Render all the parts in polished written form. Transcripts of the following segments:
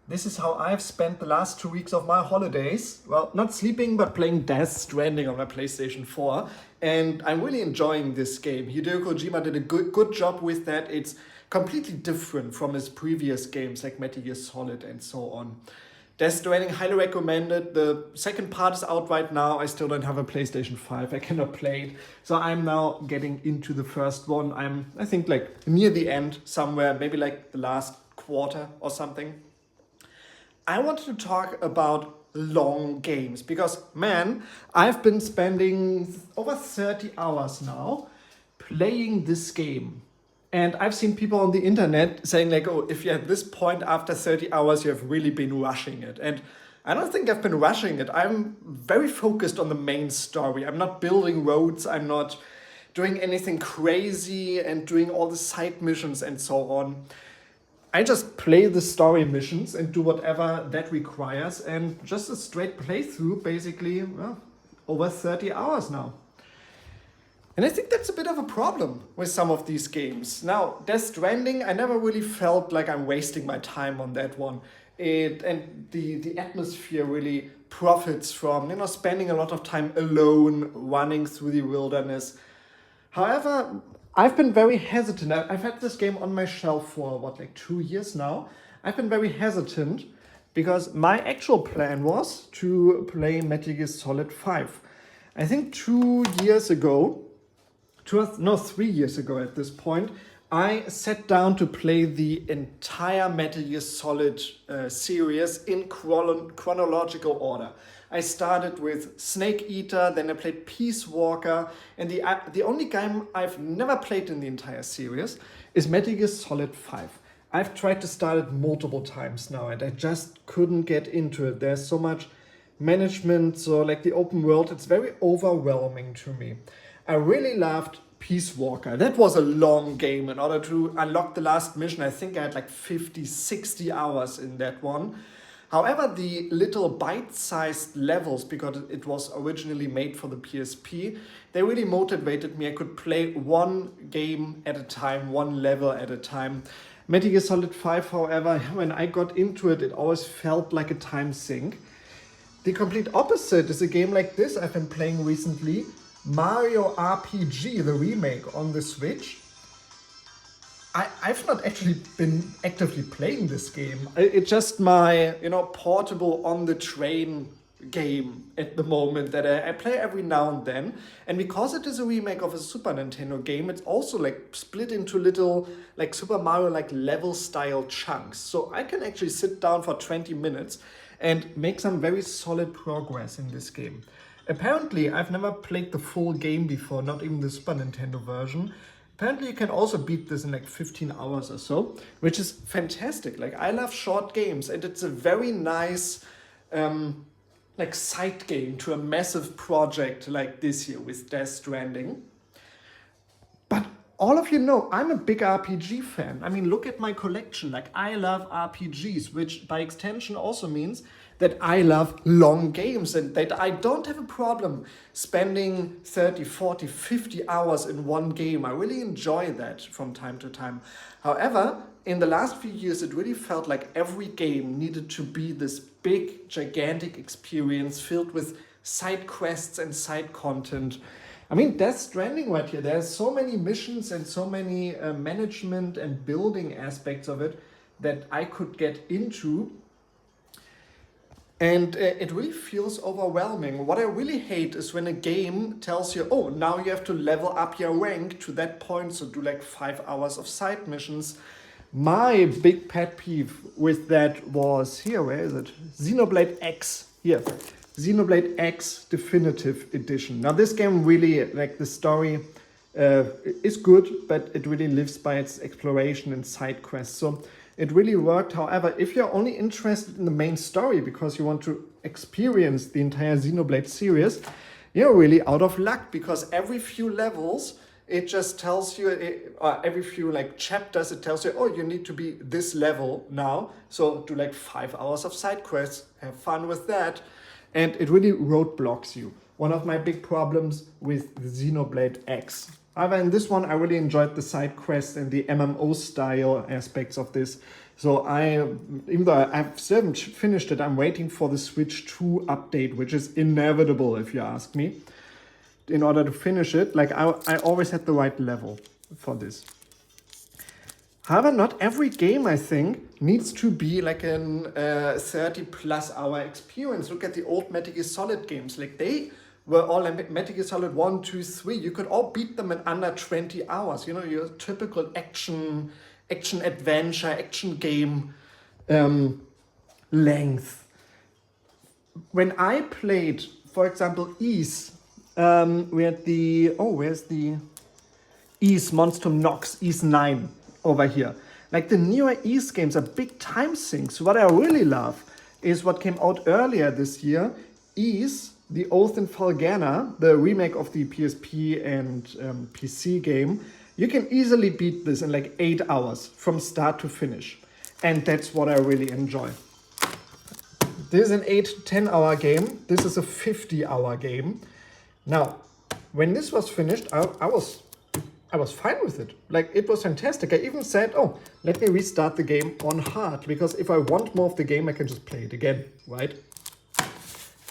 This is how I've spent the last 2 weeks of my holidays. Well, not sleeping, but playing Death Stranding on my PlayStation 4. And I'm really enjoying this game. Hideo Kojima did a good job with that. It's completely different from his previous games like Metal Gear Solid and so on. Death Stranding, highly recommended. The second part is out right now. I still don't have a PlayStation 5. I cannot play it. So I'm now getting into the first one. I think, like near the end somewhere, maybe like the last quarter or something. I wanted to talk about long games because, man, I've been spending over 30 hours now playing this game. And I've seen people on the internet saying, like, oh, if you're at this point after 30 hours, you have really been rushing it. And I don't think I've been rushing it. I'm very focused on the main story. I'm not building roads, I'm not doing anything crazy and doing all the side missions and so on. I just play the story missions and do whatever that requires, and just a straight playthrough, basically, well, over 30 hours now. And I think that's a bit of a problem with some of these games. Now, Death Stranding, I never really felt like I'm wasting my time on that one. The atmosphere really profits from, spending a lot of time alone, running through the wilderness. However, I've been very hesitant. I've had this game on my shelf for, 2 years now? I've been very hesitant because my actual plan was to play Metal Gear Solid 5. I think 3 years ago at this point, I sat down to play the entire Metal Gear Solid series in chronological order. I started with Snake Eater, then I played Peace Walker, and the only game I've never played in the entire series is Metal Gear Solid 5. I've tried to start it multiple times now, and I just couldn't get into it. There's so much management, so like the open world, it's very overwhelming to me. I really loved Peace Walker. That was a long game. In order to unlock the last mission, I think I had like 50, 60 hours in that one. However, the little bite-sized levels, because it was originally made for the PSP, they really motivated me. I could play one game at a time, one level at a time. Metal Gear Solid 5, however, when I got into it, it always felt like a time sink. The complete opposite is a game like this I've been playing recently, Mario RPG, the remake on the Switch. I've not actually been actively playing this game. It's just my, portable on the train game at the moment that I play every now and then. And because it is a remake of a Super Nintendo game, it's also like split into little like Super Mario like level style chunks. So I can actually sit down for 20 minutes and make some very solid progress in this game. Apparently, I've never played the full game before, not even the Super Nintendo version. Apparently, you can also beat this in like 15 hours or so, which is fantastic. Like, I love short games, and it's a very nice side game to a massive project like this here with Death Stranding. But all of you know, I'm a big RPG fan. I mean, look at my collection. Like, I love RPGs, which by extension also means that I love long games and that I don't have a problem spending 30, 40, 50 hours in one game. I really enjoy that from time to time. However, in the last few years, it really felt like every game needed to be this big, gigantic experience filled with side quests and side content. I mean, Death Stranding right here, there's so many missions and so many management and building aspects of it that I could get into. And it really feels overwhelming. What I really hate is when a game tells you, oh, now you have to level up your rank to that point, so do like 5 hours of side missions. My big pet peeve with that was, here, where is it? Xenoblade X, here. Xenoblade X Definitive Edition. Now this game really, like the story is good, but it really lives by its exploration and side quests. So it really worked. However, if you're only interested in the main story because you want to experience the entire Xenoblade series, you're really out of luck, because every few levels, it just tells you, every few like chapters, it tells you, oh, you need to be this level now. So do like 5 hours of side quests, have fun with that. And it really roadblocks you. One of my big problems with Xenoblade X. However, in this one, I really enjoyed the side quests and the MMO style aspects of this. So even though I've still haven't finished it, I'm waiting for the Switch 2 update, which is inevitable if you ask me, in order to finish it. Like I always had the right level for this. However, not every game, I think, needs to be like an 30-plus-hour experience. Look at the old Metal Gear Solid games. Like they were all Metal Gear Solid 1, 2, 3. You could all beat them in under 20 hours. You know, your typical action adventure, action game length. When I played, for example, Ys, we had where's the Ys Monstrum Nox, Ys 9 over here. Like the newer Ys games are big time sinks. What I really love is what came out earlier this year, Ys, The Oath in Falgana, the remake of the PSP and PC game. You can easily beat this in like 8 hours from start to finish. And that's what I really enjoy. This is an 8 to 10 hour game. This is a 50-hour game. Now, when this was finished, I was fine with it. Like, it was fantastic. I even said, oh, let me restart the game on hard, because if I want more of the game, I can just play it again, right?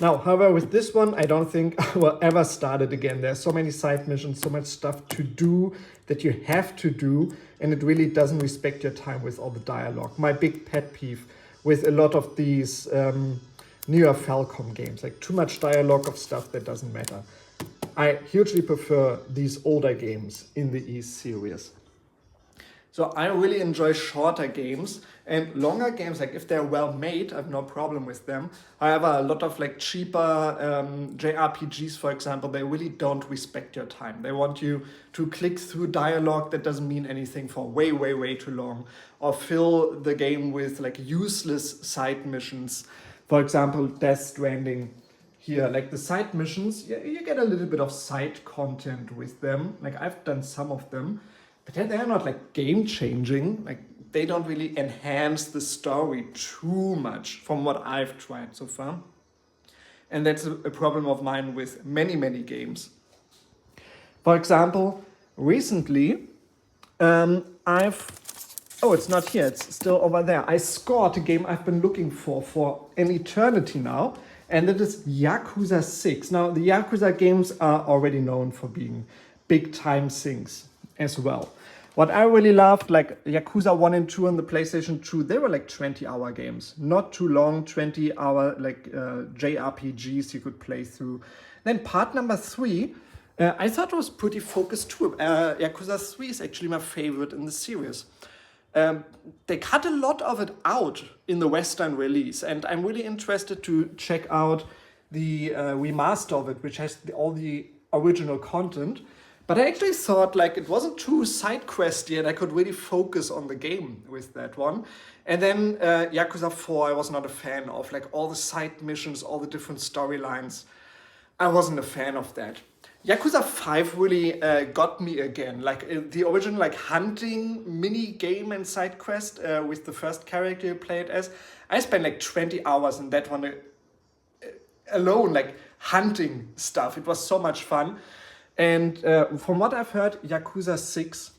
Now, however, with this one, I don't think I will ever start it again. There's so many side missions, so much stuff to do that you have to do, and it really doesn't respect your time with all the dialogue. My big pet peeve with a lot of these newer Falcom games, like too much dialogue of stuff that doesn't matter. I hugely prefer these older games in the Ys series. So I really enjoy shorter games, and longer games, like if they're well made, I have no problem with them. However, a lot of like cheaper JRPGs, for example, they really don't respect your time. They want you to click through dialogue that doesn't mean anything for way, way, way too long, or fill the game with like useless side missions. For example, Death Stranding. Here, like the side missions, you get a little bit of side content with them. Like I've done some of them, but they're not like game changing. Like they don't really enhance the story too much from what I've tried so far. And that's a problem of mine with many, many games. For example, recently, it's not here, it's still over there. I scored a game I've been looking for an eternity now. And that is Yakuza 6. Now, the Yakuza games are already known for being big time sinks as well. What I really loved, like Yakuza 1 and 2 on the PlayStation 2, they were like 20-hour games. Not too long, 20-hour like JRPGs you could play through. Then part number 3, I thought was pretty focused too. Yakuza 3 is actually my favorite in the series. They cut a lot of it out in the Western release, and I'm really interested to check out the remaster of it, which has all the original content. But I actually thought like it wasn't too side questy, and I could really focus on the game with that one. And then Yakuza 4, I was not a fan of, like all the side missions, all the different storylines. I wasn't a fan of that. Yakuza 5 really got me again. Like the original like hunting mini game and side quest with the first character you played as. I spent like 20 hours in that one alone, like hunting stuff. It was so much fun. And from what I've heard, Yakuza 6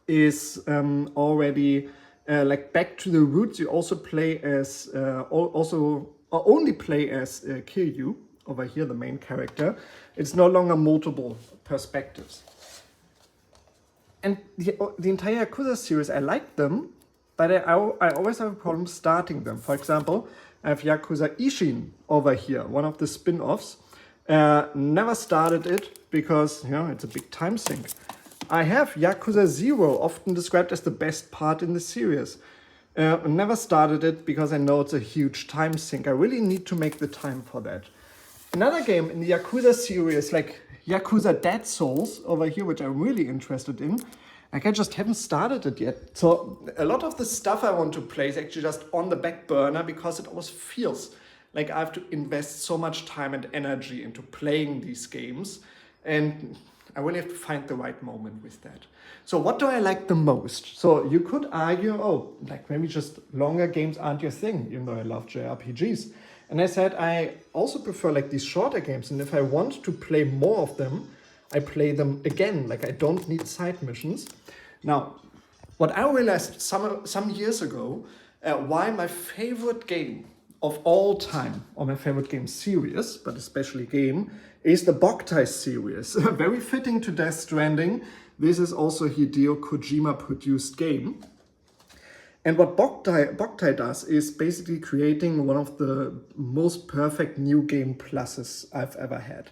is already like back to the roots. You also play as only play as Kiryu over here, the main character. It's no longer multiple perspectives. And the entire Yakuza series, I like them, but I always have a problem starting them. For example, I have Yakuza Ishin over here, one of the spin-offs. Never started it because, you know, it's a big time sink. I have Yakuza 0, often described as the best part in the series. Never started it because I know it's a huge time sink. I really need to make the time for that. Another game in the Yakuza series, like Yakuza Dead Souls over here, which I'm really interested in, like I just haven't started it yet. So a lot of the stuff I want to play is actually just on the back burner because it always feels like I have to invest so much time and energy into playing these games. And I really have to find the right moment with that. So what do I like the most? So you could argue, oh, like maybe just longer games aren't your thing, even though I love JRPGs. And I said I also prefer like these shorter games, and if I want to play more of them, I play them again. Like I don't need side missions. Now, What I realized some years ago, why my favorite game of all time, or my favorite game series, but especially game, is the Boktai series. Very fitting to Death Stranding. This is also a Hideo Kojima produced game. And what Boktai does is basically creating one of the most perfect new game pluses I've ever had.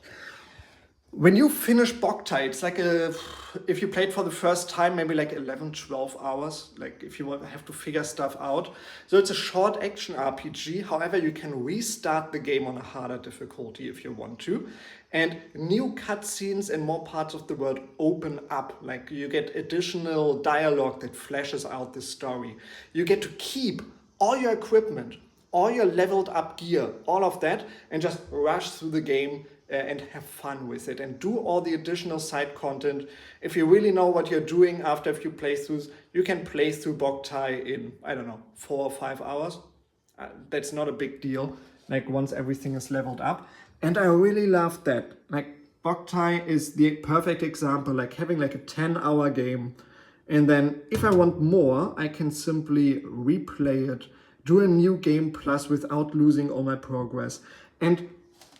When you finish Boktai, it's like if you played for the first time, maybe like 11, 12 hours, like if you have to figure stuff out. So it's a short action RPG. However, you can restart the game on a harder difficulty if you want to. And new cutscenes and more parts of the world open up. Like you get additional dialogue that fleshes out the story. You get to keep all your equipment, all your leveled up gear, all of that, and just rush through the game and have fun with it and do all the additional side content. If you really know what you're doing after a few playthroughs, you can play through Boktai in, I don't know, 4 or 5 hours. That's not a big deal, like once everything is leveled up. And I really love that. Like Boktai is the perfect example, like having like a 10-hour game. And then if I want more, I can simply replay it, do a new game plus without losing all my progress. And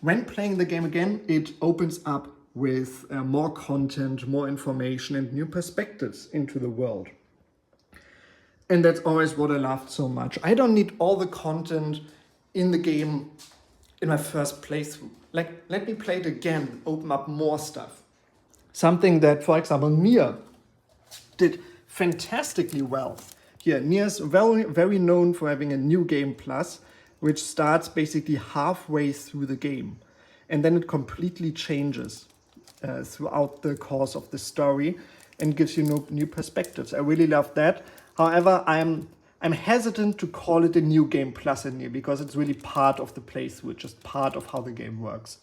when playing the game again, it opens up with more content, more information, and new perspectives into the world. And that's always what I loved so much. I don't need all the content in the game in my first playthrough. Like, let me play it again, open up more stuff. Something that, for example, Nier did fantastically well. Here, Nier's very known for having a new game plus, which starts basically halfway through the game. And then it completely changes throughout the course of the story and gives you new perspectives. I really love that. However, I'm hesitant to call it a new game plus in Nier because it's really part of the playthrough, just part of how the game works.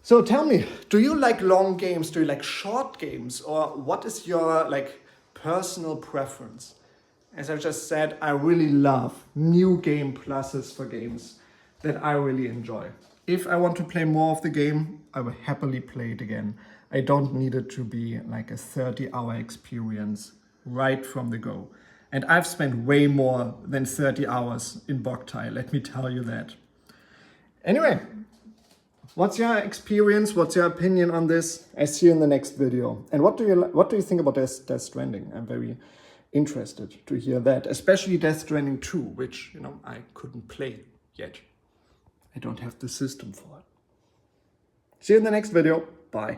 So tell me, do you like long games? Do you like short games? Or what is your personal preference? As I just said, I really love new game pluses for games that I really enjoy. If I want to play more of the game, I will happily play it again. I don't need it to be like a 30-hour experience right from the go. And I've spent way more than 30 hours in Boktai, let me tell you that. Anyway, what's your experience? What's your opinion on this? I see you in the next video. And what do you think about Death Stranding? I'm very interested to hear that, especially Death Stranding 2, which I couldn't play yet. I don't have the system for it. See you in the next video. Bye.